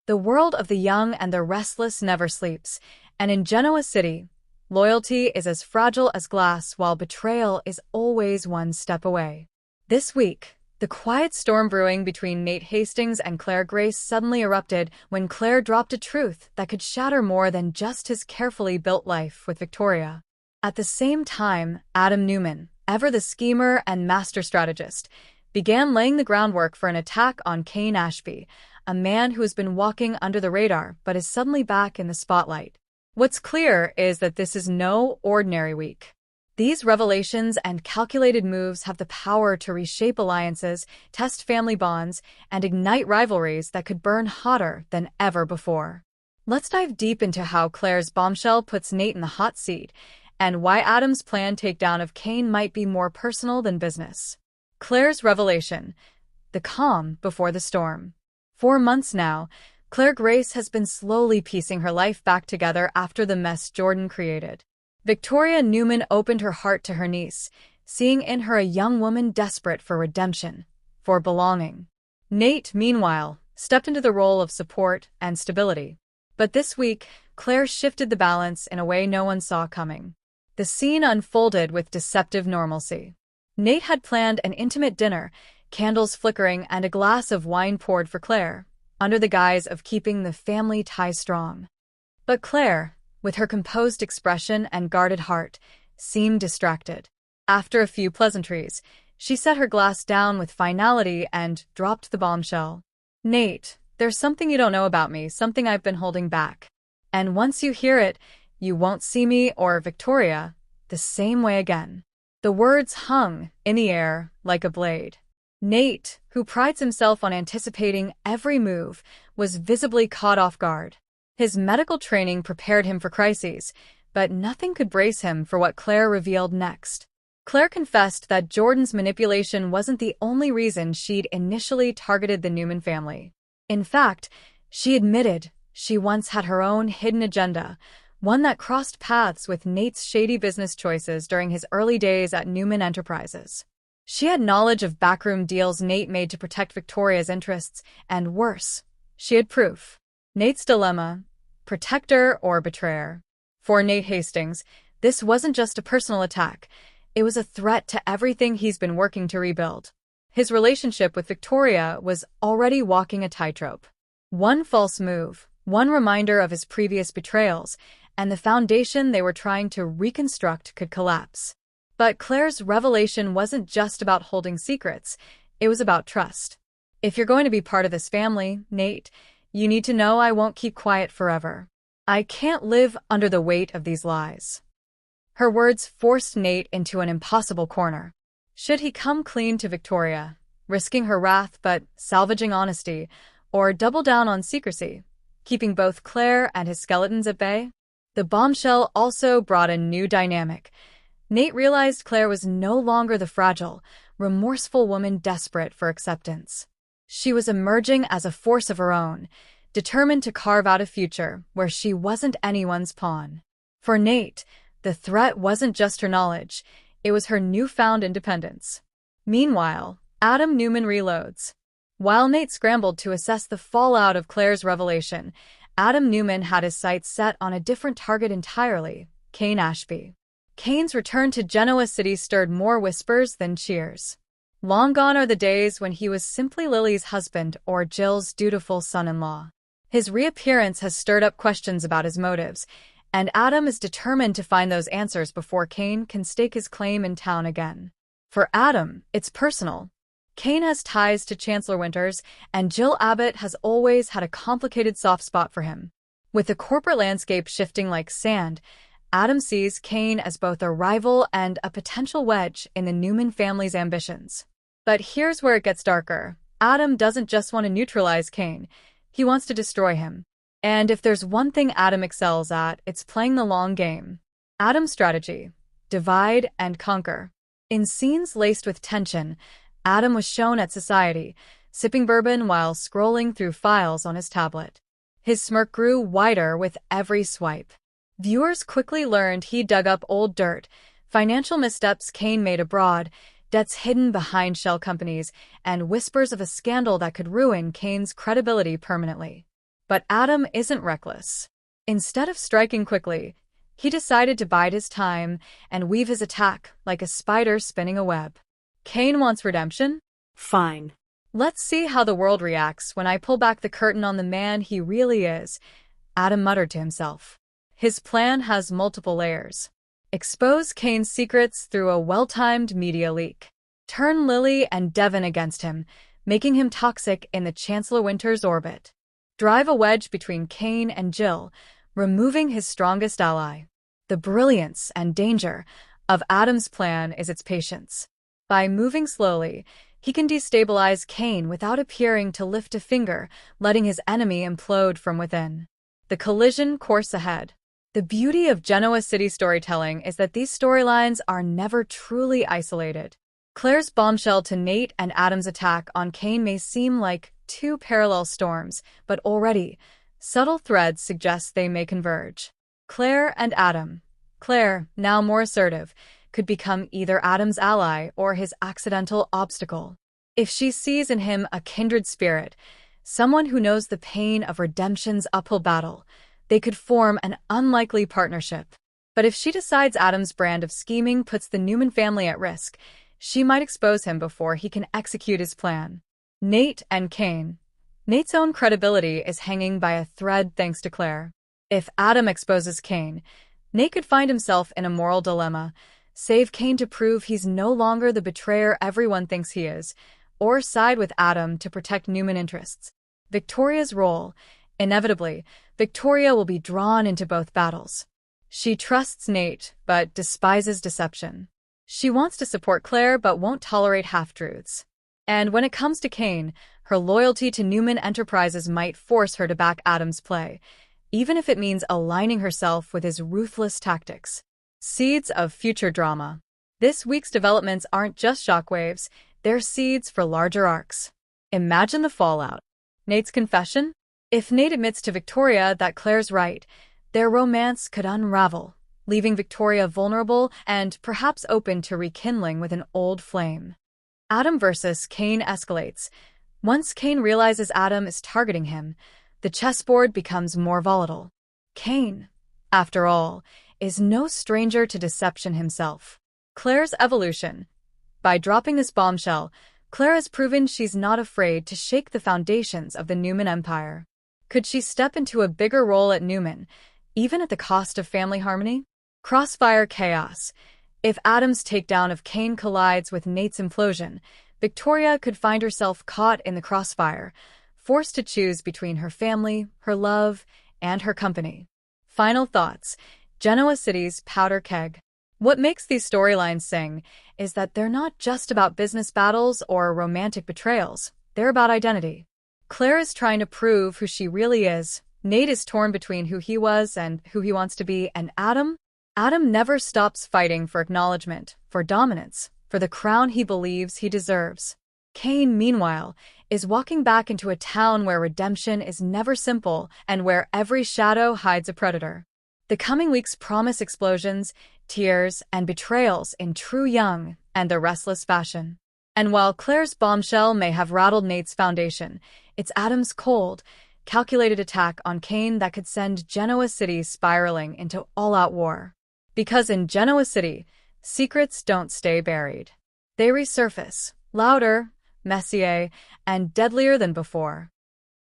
The world of the young and the restless never sleeps, and in Genoa City, loyalty is as fragile as glass while betrayal is always one step away. This week, the quiet storm brewing between Nate Hastings and Claire Grace suddenly erupted when Claire dropped a truth that could shatter more than just his carefully built life with Victoria. At the same time, Adam Newman, ever the schemer and master strategist, began laying the groundwork for an attack on Kane Ashby, a man who has been walking under the radar but is suddenly back in the spotlight. What's clear is that this is no ordinary week. These revelations and calculated moves have the power to reshape alliances, test family bonds, and ignite rivalries that could burn hotter than ever before. Let's dive deep into how Claire's bombshell puts Nate in the hot seat, and why Adam's planned takedown of Kane might be more personal than business. Claire's revelation: the calm before the storm. For months now, Claire Grace has been slowly piecing her life back together after the mess Jordan created. Victoria Newman opened her heart to her niece, seeing in her a young woman desperate for redemption, for belonging. Nate, meanwhile, stepped into the role of support and stability. But this week, Claire shifted the balance in a way no one saw coming. The scene unfolded with deceptive normalcy. Nate had planned an intimate dinner, candles flickering and a glass of wine poured for Claire, under the guise of keeping the family ties strong. But Claire, with her composed expression and guarded heart, seemed distracted. After a few pleasantries, she set her glass down with finality and dropped the bombshell. "Nate, there's something you don't know about me, something I've been holding back. And once you hear it, you won't see me or Victoria the same way again." The words hung in the air like a blade. Nate, who prides himself on anticipating every move, was visibly caught off guard. His medical training prepared him for crises, but nothing could brace him for what Claire revealed next. Claire confessed that Jordan's manipulation wasn't the only reason she'd initially targeted the Newman family. In fact, she admitted she once had her own hidden agenda, one that crossed paths with Nate's shady business choices during his early days at Newman Enterprises. She had knowledge of backroom deals Nate made to protect Victoria's interests, and worse, she had proof. Nate's dilemma: protector or betrayer. For Nate Hastings, this wasn't just a personal attack, it was a threat to everything he's been working to rebuild. His relationship with Victoria was already walking a tightrope. One false move, one reminder of his previous betrayals, and the foundation they were trying to reconstruct could collapse. But Claire's revelation wasn't just about holding secrets, it was about trust. "If you're going to be part of this family, Nate, you need to know I won't keep quiet forever. I can't live under the weight of these lies." Her words forced Nate into an impossible corner. Should he come clean to Victoria, risking her wrath but salvaging honesty, or double down on secrecy, keeping both Claire and his skeletons at bay? The bombshell also brought a new dynamic. Nate realized Claire was no longer the fragile, remorseful woman desperate for acceptance. She was emerging as a force of her own, determined to carve out a future where she wasn't anyone's pawn. For Nate, the threat wasn't just her knowledge, it was her newfound independence. Meanwhile, Adam Newman reloads. While Nate scrambled to assess the fallout of Claire's revelation, Adam Newman had his sights set on a different target entirely: Kane Ashby. Kane's return to Genoa City stirred more whispers than cheers. Long gone are the days when he was simply Lily's husband or Jill's dutiful son-in-law. His reappearance has stirred up questions about his motives, and Adam is determined to find those answers before Kane can stake his claim in town again. For Adam, it's personal. Kane has ties to Chancellor Winters, and Jill Abbott has always had a complicated soft spot for him. With the corporate landscape shifting like sand, Adam sees Kane as both a rival and a potential wedge in the Newman family's ambitions. But here's where it gets darker. Adam doesn't just want to neutralize Kane, he wants to destroy him. And if there's one thing Adam excels at, it's playing the long game. Adam's strategy: divide and conquer. In scenes laced with tension, Adam was shown at society, sipping bourbon while scrolling through files on his tablet. His smirk grew wider with every swipe. Viewers quickly learned he dug up old dirt, financial missteps Kane made abroad, debts hidden behind shell companies, and whispers of a scandal that could ruin Kane's credibility permanently. But Adam isn't reckless. Instead of striking quickly, he decided to bide his time and weave his attack like a spider spinning a web. Cain wants redemption? Fine. Let's see how the world reacts when I pull back the curtain on the man he really is, Adam muttered to himself. His plan has multiple layers. Expose Cain's secrets through a well-timed media leak. Turn Lily and Devon against him, making him toxic in the Chancellor Winter's orbit. Drive a wedge between Cain and Jill, removing his strongest ally. The brilliance and danger of Adam's plan is its patience. By moving slowly, he can destabilize Cain without appearing to lift a finger, letting his enemy implode from within. The collision course ahead. The beauty of Genoa City storytelling is that these storylines are never truly isolated. Claire's bombshell to Nate and Adam's attack on Cain may seem like two parallel storms, but already, subtle threads suggest they may converge. Claire and Adam. Claire, now more assertive, could become either Adam's ally or his accidental obstacle. If she sees in him a kindred spirit, someone who knows the pain of redemption's uphill battle, they could form an unlikely partnership. But if she decides Adam's brand of scheming puts the Newman family at risk, she might expose him before he can execute his plan. Nate and Cain. Nate's own credibility is hanging by a thread thanks to Claire. If Adam exposes Cain, Nate could find himself in a moral dilemma: save Cain to prove he's no longer the betrayer everyone thinks he is, or side with Adam to protect Newman interests. Victoria's role. Inevitably, Victoria will be drawn into both battles. She trusts Nate, but despises deception. She wants to support Claire, but won't tolerate half-truths. And when it comes to Cain, her loyalty to Newman Enterprises might force her to back Adam's play, even if it means aligning herself with his ruthless tactics. Seeds of future drama. This week's developments aren't just shockwaves, they're seeds for larger arcs. Imagine the fallout. Nate's confession? If Nate admits to Victoria that Claire's right, their romance could unravel, leaving Victoria vulnerable and perhaps open to rekindling with an old flame. Adam versus Cain escalates. Once Cain realizes Adam is targeting him, the chessboard becomes more volatile. Cain, after all, is no stranger to deception himself. Claire's evolution. By dropping this bombshell, Claire has proven she's not afraid to shake the foundations of the Newman Empire. Could she step into a bigger role at Newman, even at the cost of family harmony? Crossfire chaos. If Adam's takedown of Cain collides with Nate's implosion, Victoria could find herself caught in the crossfire, forced to choose between her family, her love, and her company. Final thoughts. Genoa City's powder keg. What makes these storylines sing is that they're not just about business battles or romantic betrayals, they're about identity. Claire is trying to prove who she really is, Nate is torn between who he was and who he wants to be, and Adam never stops fighting for acknowledgement, for dominance, for the crown he believes he deserves. Cain, meanwhile, is walking back into a town where redemption is never simple and where every shadow hides a predator. The coming weeks promise explosions, tears, and betrayals in true young and the restless fashion. And while Claire's bombshell may have rattled Nate's foundation, it's Adam's cold, calculated attack on Cain that could send Genoa City spiraling into all-out war. Because in Genoa City, secrets don't stay buried. They resurface, louder, messier, and deadlier than before.